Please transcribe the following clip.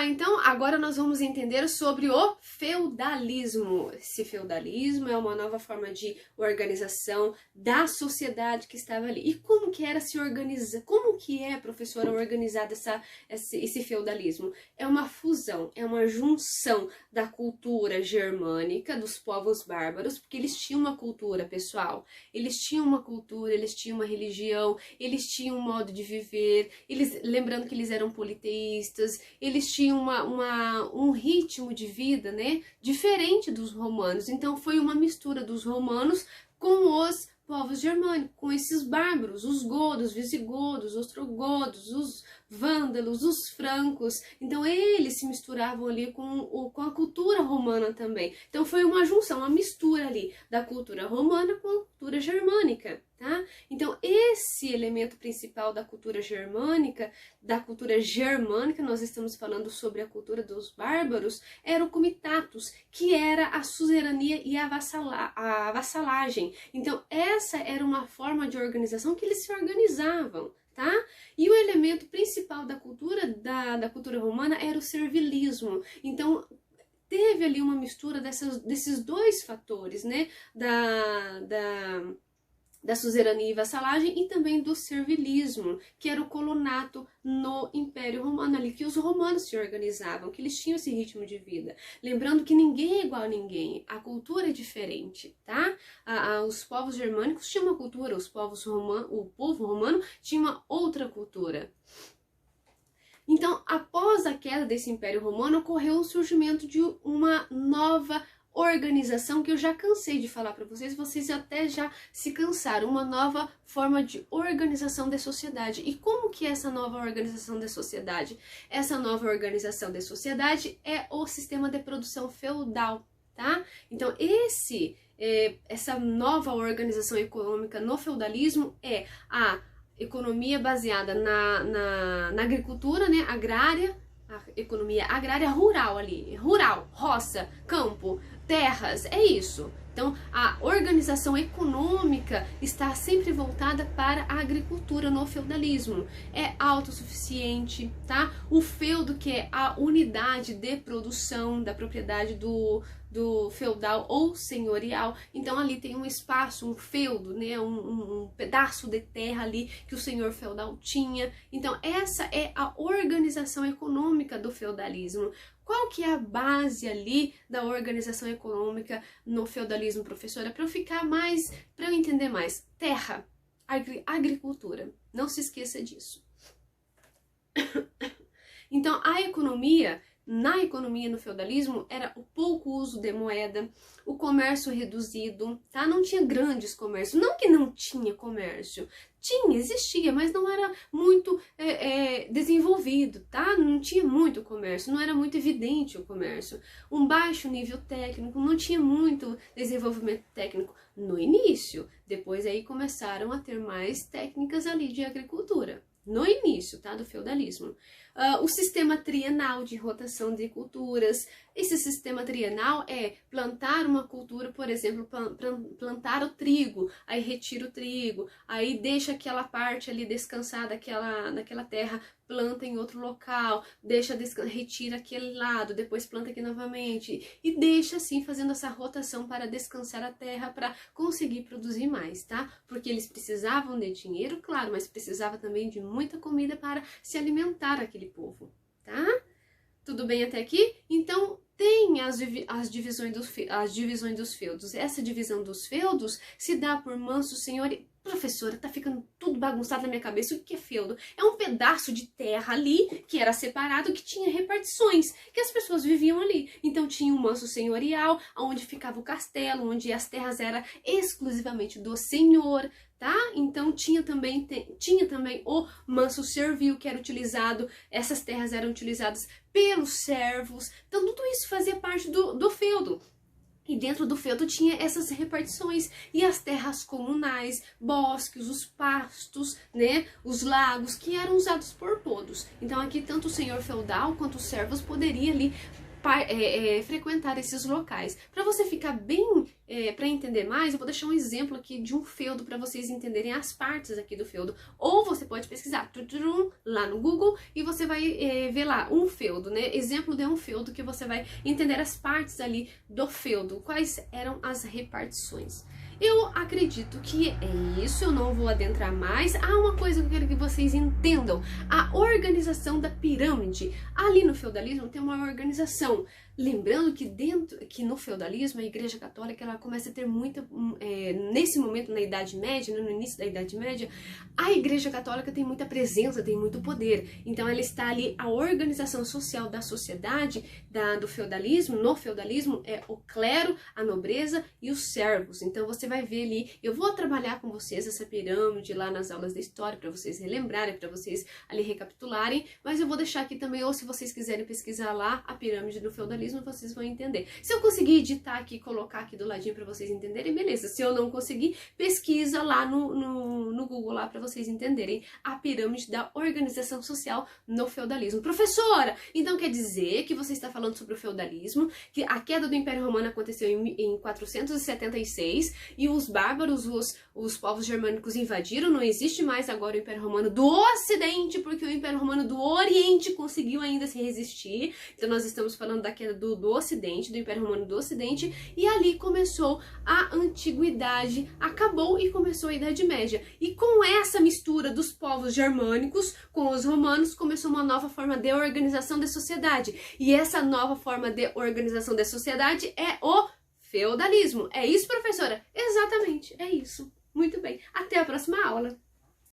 Então agora nós vamos entender sobre o feudalismo. Esse feudalismo é uma nova forma de organização da sociedade que estava ali. E como que era se organizar? Como que é, professora, organizado esse feudalismo? É uma fusão, é uma junção da cultura germânica, dos povos bárbaros, porque eles tinham uma cultura, pessoal. Eles tinham uma cultura, eles tinham uma religião, eles tinham um modo de viver, lembrando que eles eram politeístas, eles tinham um ritmo de vida, né, diferente dos romanos. Então foi uma mistura dos romanos com os povos germânicos, com esses bárbaros, os godos, visigodos, ostrogodos, os vândalos, os francos. Então eles se misturavam ali com a cultura romana também. Então foi uma junção, uma mistura ali da cultura romana com a cultura germânica, tá? Então esse elemento principal da cultura germânica, nós estamos falando sobre a cultura dos bárbaros, era o comitatus, que era a suzerania e a vassalagem. Então essa era uma forma de organização que eles se organizavam, tá? E o elemento principal da cultura romana era o servilismo. Então teve ali uma mistura desses dois fatores, né? Da suzerania e vassalagem e também do servilismo, que era o colonato no Império Romano, ali que os romanos se organizavam, que eles tinham esse ritmo de vida. Lembrando que ninguém é igual a ninguém, a cultura é diferente, tá? Os povos germânicos tinham uma cultura, o povo romano tinha uma outra cultura. Então, após a queda desse Império Romano, ocorreu o surgimento de uma nova organização, que eu já cansei de falar para vocês até já se cansaram, uma nova forma de organização da sociedade. E como que é essa nova organização da sociedade? Essa nova organização da sociedade é o sistema de produção feudal, tá? Então essa nova organização econômica no feudalismo é a economia baseada na agricultura, né, agrária, a economia agrária rural ali, roça, campo, terras, é isso. Então, a organização econômica está sempre voltada para a agricultura no feudalismo. É autossuficiente, tá? O feudo, que é a unidade de produção da propriedade do feudal ou senhorial. Então, ali tem um espaço, um feudo, né? Um pedaço de terra ali que o senhor feudal tinha. Então, essa é a organização econômica do feudalismo. Qual que é a base ali da organização econômica no feudalismo, professora? Para eu entender mais, terra, agricultura, não se esqueça disso. Então, na economia no feudalismo, era o pouco uso de moeda, o comércio reduzido, tá? Não tinha grandes comércios, não que não tinha comércio, existia, mas não era muito desenvolvido, tá? Não tinha muito comércio, não era muito evidente o comércio. Um baixo nível técnico, não tinha muito desenvolvimento técnico no início. Depois aí começaram a ter mais técnicas ali de agricultura. No início, tá, do feudalismo. O sistema trienal de rotação de culturas. Esse sistema trienal é plantar uma cultura, por exemplo, plantar o trigo, aí retira o trigo, aí deixa aquela parte ali descansar daquela terra, planta em outro local, retira aquele lado, depois planta aqui novamente, e deixa assim, fazendo essa rotação para descansar a terra, para conseguir produzir mais, tá? Porque eles precisavam de dinheiro, claro, mas precisava também de muita comida para se alimentar aquele povo, tá? Tudo bem até aqui? Então, tem as divisões dos feudos. Essa divisão dos feudos se dá por manso senhor. Professora, tá ficando tudo bagunçado na minha cabeça. O que é feudo? É um pedaço de terra ali que era separado, que tinha repartições, que as pessoas viviam ali. Então tinha um manso senhorial, onde ficava o castelo, onde as terras eram exclusivamente do senhor, tá? Então tinha também o manso servil, que era utilizado, essas terras eram utilizadas pelos servos. Então tudo isso fazia parte do feudo. E dentro do feudo tinha essas repartições e as terras comunais, bosques, os pastos, né, os lagos, que eram usados por todos. Então aqui tanto o senhor feudal quanto os servos poderiam ali frequentar esses locais. Para você ficar bem, para entender mais, eu vou deixar um exemplo aqui de um feudo para vocês entenderem as partes aqui do feudo. Ou você pode pesquisar lá no Google e você vai ver lá um feudo, né? Exemplo de um feudo que você vai entender as partes ali do feudo, quais eram as repartições. Eu acredito que é isso, eu não vou adentrar mais. Há uma coisa que eu quero que vocês entendam, a organização da pirâmide. Ali no feudalismo tem uma organização. Lembrando que no feudalismo a Igreja Católica ela começa a ter muita, nesse momento na Idade Média, no início da Idade Média, a Igreja Católica tem muita presença, tem muito poder. Então ela está ali, a organização social da sociedade, do feudalismo, no feudalismo é o clero, a nobreza e os servos. Então você vai ver ali, eu vou trabalhar com vocês essa pirâmide lá nas aulas de história, para vocês relembrarem, para vocês ali recapitularem, mas eu vou deixar aqui também, ou se vocês quiserem pesquisar lá a pirâmide do feudalismo, vocês vão entender. Se eu conseguir editar aqui, colocar aqui do ladinho para vocês entenderem, beleza. Se eu não conseguir, pesquisa lá no Google lá para vocês entenderem a pirâmide da organização social no feudalismo. Professora, então quer dizer que você está falando sobre o feudalismo, que a queda do Império Romano aconteceu em 476 e os bárbaros, os povos germânicos invadiram, não existe mais agora o Império Romano do Ocidente, porque o Império Romano do Oriente conseguiu ainda se resistir. Então nós estamos falando da queda do Ocidente, do Império Romano do Ocidente, e ali começou a Antiguidade, acabou e começou a Idade Média. E com essa mistura dos povos germânicos com os romanos, começou uma nova forma de organização da sociedade. E essa nova forma de organização da sociedade é o feudalismo. É isso, professora? Exatamente, é isso. Muito bem. Até a próxima aula.